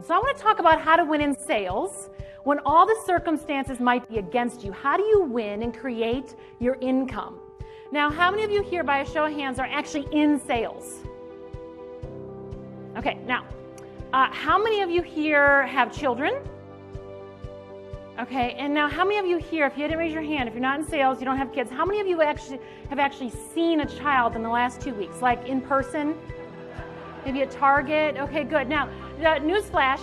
So I want to talk about how to win in sales when all the circumstances might be against you. How do you win and create your income? Now, how many of you here, by a show of hands, are actually in sales? Okay, now, how many of you here have children? Okay, and now how many of you here, if you didn't raise your hand, if you're not in sales, you don't have kids, how many of you have actually seen a child in the last 2 weeks, like in person? Maybe at Target? Okay, good. Now, newsflash,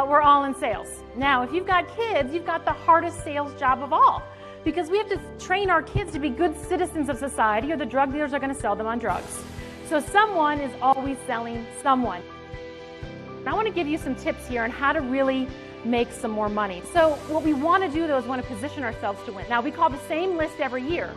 we're all in sales. Now, if you've got kids, you've got the hardest sales job of all, because we have to train our kids to be good citizens of society, or the drug dealers are going to sell them on drugs. So someone is always selling someone. I want to give you some tips here on how to really make some more money. So what we want to do, though, is want to position ourselves to win. Now, we call the same list every year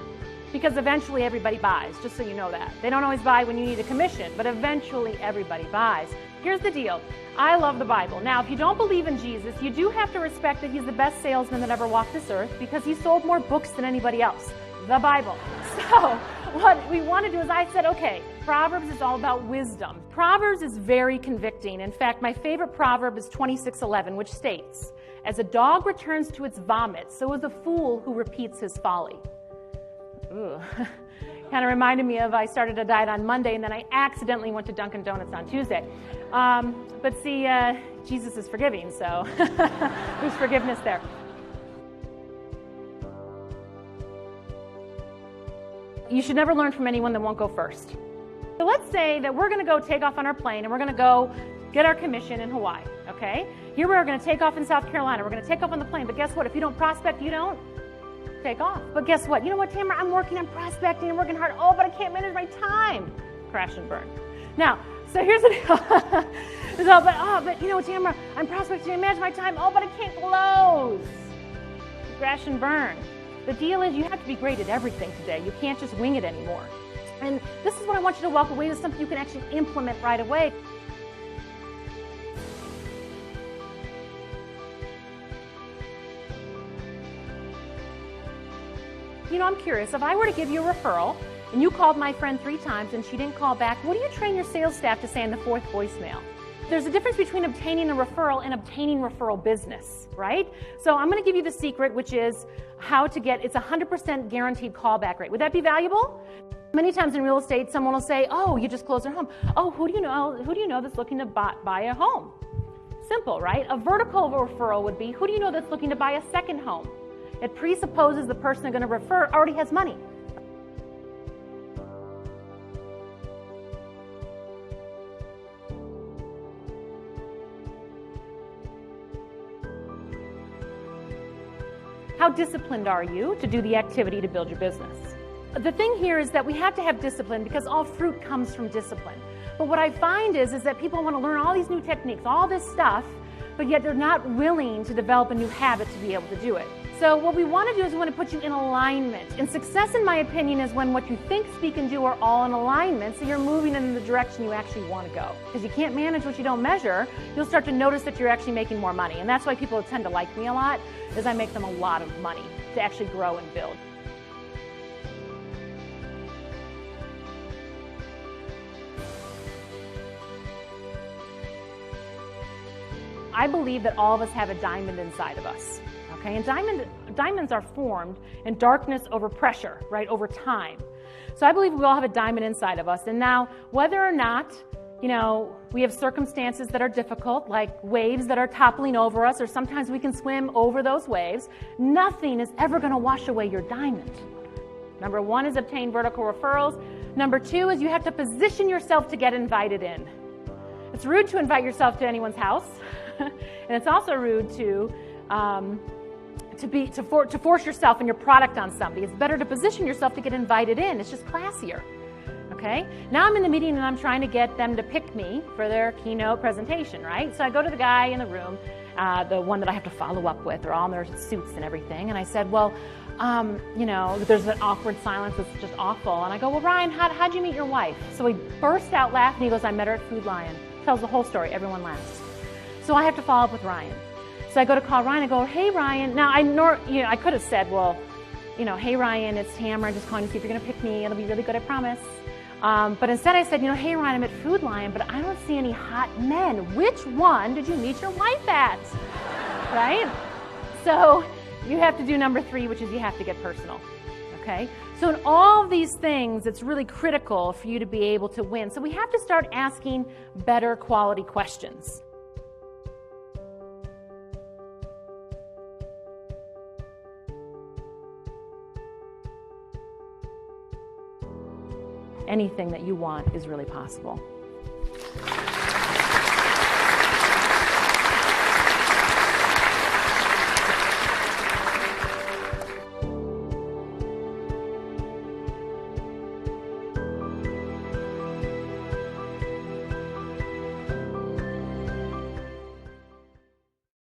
because eventually everybody buys, just so you know that. They don't always buy when you need a commission, but eventually everybody buys. Here's the deal. I love the Bible. Now, if you don't believe in Jesus, you do have to respect that he's the best salesman that ever walked this earth because he sold more books than anybody else. The Bible. So what we want to do is I said, okay, Proverbs is all about wisdom. Proverbs is very convicting. In fact, my favorite proverb is 26:11, which states, "As a dog returns to its vomit, so is a fool who repeats his folly." Ooh. Kind of reminded me of I started a diet on Monday and then I accidentally went to Dunkin' Donuts on Tuesday. But see, Jesus is forgiving, so there's forgiveness there. You should never learn from anyone that won't go first. So let's say that we're going to go take off on our plane and we're going to go get our commission in Hawaii, okay? Here we're going to take off in South Carolina. We're going to take off on the plane, but guess what? If you don't prospect, you don't take off. But guess what? You know what, Tamara? I'm working on prospecting and working hard. Oh, but I can't manage my time. Crash and burn. Now, so here's the deal. But you know, Tamara, I'm prospecting and manage my time. Oh, but I can't close. Crash and burn. The deal is you have to be great at everything today. You can't just wing it anymore. And this is what I want you to walk away with, something you can actually implement right away. You know, I'm curious, if I were to give you a referral and you called my friend 3 times and she didn't call back, what do you train your sales staff to say in the 4th voicemail? There's a difference between obtaining a referral and obtaining referral business, right? So I'm going to give you the secret, which is how to get, it's 100% guaranteed callback rate. Would that be valuable? Many times in real estate, someone will say, oh, you just closed their home. Oh, who do you know that's looking to buy a home? Simple, right? A vertical referral would be, who do you know that's looking to buy a second home? It presupposes the person they're going to refer already has money. How disciplined are you to do the activity to build your business? The thing here is that we have to have discipline because all fruit comes from discipline. But what I find is that people want to learn all these new techniques, all this stuff, but yet they're not willing to develop a new habit to be able to do it. So what we want to do is we want to put you in alignment. And success, in my opinion, is when what you think, speak, and do are all in alignment, so you're moving in the direction you actually want to go. Because you can't manage what you don't measure, you'll start to notice that you're actually making more money. And that's why people tend to like me a lot, is I make them a lot of money to actually grow and build. I believe that all of us have a diamond inside of us. Okay, and diamonds are formed in darkness over pressure, right, over time. So I believe we all have a diamond inside of us. And now, whether or not, you know, we have circumstances that are difficult, like waves that are toppling over us, or sometimes we can swim over those waves, nothing is ever going to wash away your diamond. Number 1 is obtain vertical referrals. Number 2 is you have to position yourself to get invited in. It's rude to invite yourself to anyone's house, and it's also rude to force yourself and your product on somebody. It's better to position yourself to get invited in. It's just classier. Okay? Now I'm in the meeting and I'm trying to get them to pick me for their keynote presentation, right? So I go to the guy in the room, the one that I have to follow up with. They're all in their suits and everything. And I said, well, you know, there's an awkward silence. It's just awful. And I go, well, Ryan, how'd you meet your wife? So he burst out laughing. He goes, I met her at Food Lion. Tells the whole story. Everyone laughs. So I have to follow up with Ryan. So I go to call Ryan. I go, hey, Ryan. Now, I could have said, well, you know, hey, Ryan, it's Tamara. I'm just calling to see if you're going to pick me. It'll be really good, I promise. But instead I said, hey Ryan, I'm at Food Lion, but I don't see any hot men. Which one did you meet your wife at? Right? So you have to do number 3, which is you have to get personal. Okay? So in all of these things, it's really critical for you to be able to win. So we have to start asking better quality questions. Anything that you want is really possible.